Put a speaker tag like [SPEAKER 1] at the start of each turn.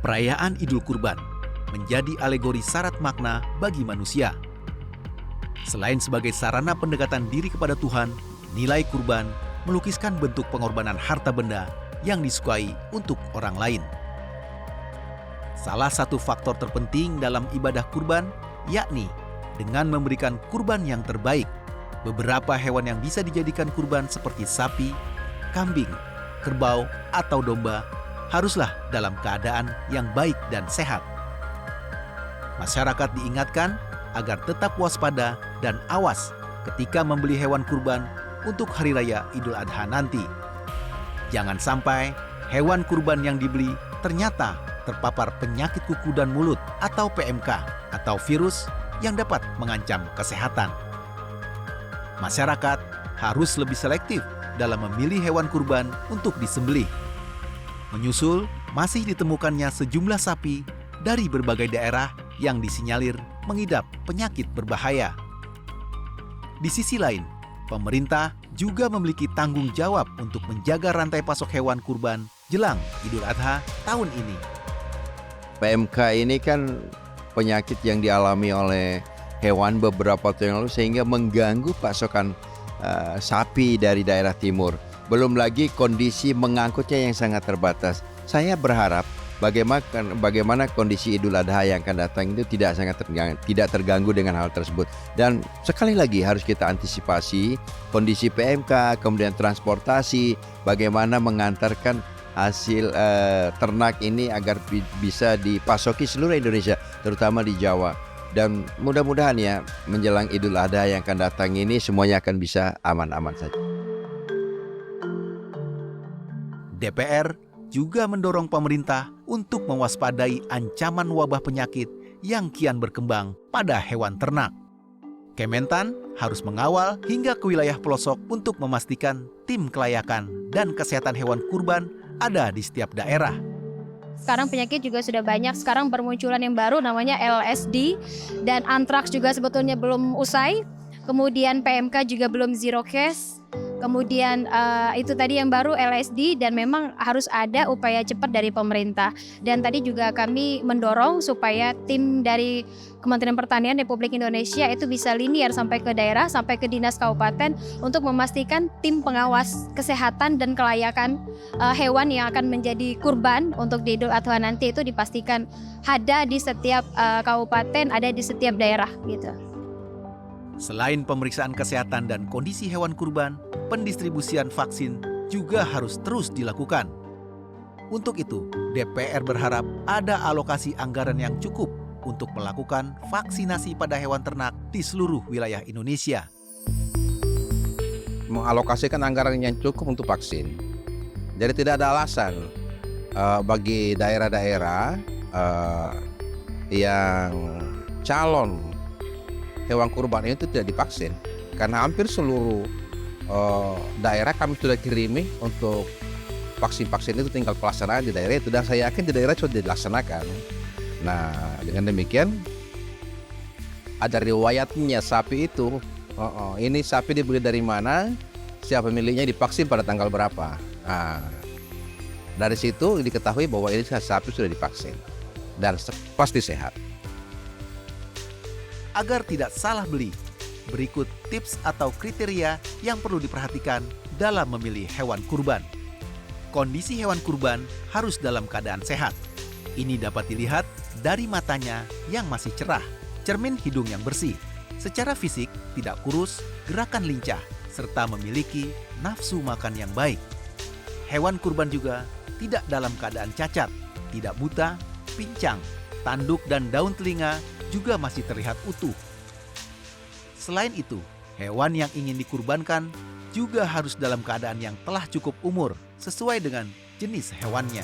[SPEAKER 1] Perayaan Idul Kurban menjadi alegori syarat makna bagi manusia. Selain sebagai sarana pendekatan diri kepada Tuhan, nilai kurban melukiskan bentuk pengorbanan harta benda yang disukai untuk orang lain. Salah satu faktor terpenting dalam ibadah kurban yakni dengan memberikan kurban yang terbaik. Beberapa hewan yang bisa dijadikan kurban seperti sapi, kambing, kerbau, atau domba haruslah dalam keadaan yang baik dan sehat. Masyarakat diingatkan agar tetap waspada dan awas ketika membeli hewan kurban untuk Hari Raya Idul Adha nanti. Jangan sampai hewan kurban yang dibeli ternyata terpapar penyakit kuku dan mulut atau PMK atau virus yang dapat mengancam kesehatan. Masyarakat harus lebih selektif dalam memilih hewan kurban untuk disembelih. Menyusul masih ditemukannya sejumlah sapi dari berbagai daerah yang disinyalir mengidap penyakit berbahaya. Di sisi lain, pemerintah juga memiliki tanggung jawab untuk menjaga rantai pasok hewan kurban jelang Idul Adha tahun ini.
[SPEAKER 2] PMK ini kan penyakit yang dialami oleh hewan beberapa tahun yang lalu sehingga mengganggu pasokan sapi dari daerah timur. Belum lagi kondisi mengangkutnya yang sangat terbatas. Saya berharap bagaimana kondisi Idul Adha yang akan datang itu tidak terganggu dengan hal tersebut. Dan sekali lagi harus kita antisipasi kondisi PMK, kemudian transportasi, bagaimana mengantarkan hasil ternak ini agar bisa dipasoki seluruh Indonesia, terutama di Jawa. Dan mudah-mudahan ya menjelang Idul Adha yang akan datang ini semuanya akan bisa aman-aman saja.
[SPEAKER 1] DPR juga mendorong pemerintah untuk mewaspadai ancaman wabah penyakit yang kian berkembang pada hewan ternak. Kementan harus mengawal hingga ke wilayah pelosok untuk memastikan tim kelayakan dan kesehatan hewan kurban ada di setiap daerah.
[SPEAKER 3] Sekarang penyakit juga sudah banyak, sekarang bermunculan yang baru namanya LSD, dan antraks juga sebetulnya belum usai, kemudian PMK juga belum zero case, kemudian itu tadi yang baru LSD, dan memang harus ada upaya cepat dari pemerintah. Dan tadi juga kami mendorong supaya tim dari Kementerian Pertanian Republik Indonesia itu bisa linear sampai ke daerah, sampai ke dinas kabupaten untuk memastikan tim pengawas kesehatan dan kelayakan hewan yang akan menjadi kurban untuk di Idul Adha nanti itu dipastikan ada di setiap kabupaten, ada di setiap daerah gitu.
[SPEAKER 1] Selain pemeriksaan kesehatan dan kondisi hewan kurban, pendistribusian vaksin juga harus terus dilakukan. Untuk itu, DPR berharap ada alokasi anggaran yang cukup untuk melakukan vaksinasi pada hewan ternak di seluruh wilayah Indonesia.
[SPEAKER 4] Mengalokasikan anggaran yang cukup untuk vaksin. Jadi tidak ada alasan bagi daerah-daerah yang calon hewan kurban itu tidak divaksin. Karena hampir seluruh daerah kami sudah kirimi untuk vaksin-vaksin itu, tinggal pelaksanaan di daerah itu, dan saya yakin di daerah sudah dilaksanakan. Nah, dengan demikian ada riwayatnya sapi itu. Ini sapi dibeli dari mana, siapa pemiliknya, divaksin pada tanggal berapa. Nah, dari situ diketahui bahwa ini sapi sudah divaksin dan pasti sehat.
[SPEAKER 1] Agar tidak salah beli, berikut tips atau kriteria yang perlu diperhatikan dalam memilih hewan kurban. Kondisi hewan kurban harus dalam keadaan sehat. Ini dapat dilihat dari matanya yang masih cerah, cermin hidung yang bersih, secara fisik tidak kurus, gerakan lincah, serta memiliki nafsu makan yang baik. Hewan kurban juga tidak dalam keadaan cacat, tidak buta, pincang, tanduk dan daun telinga juga masih terlihat utuh. Selain itu, hewan yang ingin dikurbankan juga harus dalam keadaan yang telah cukup umur sesuai dengan jenis hewannya.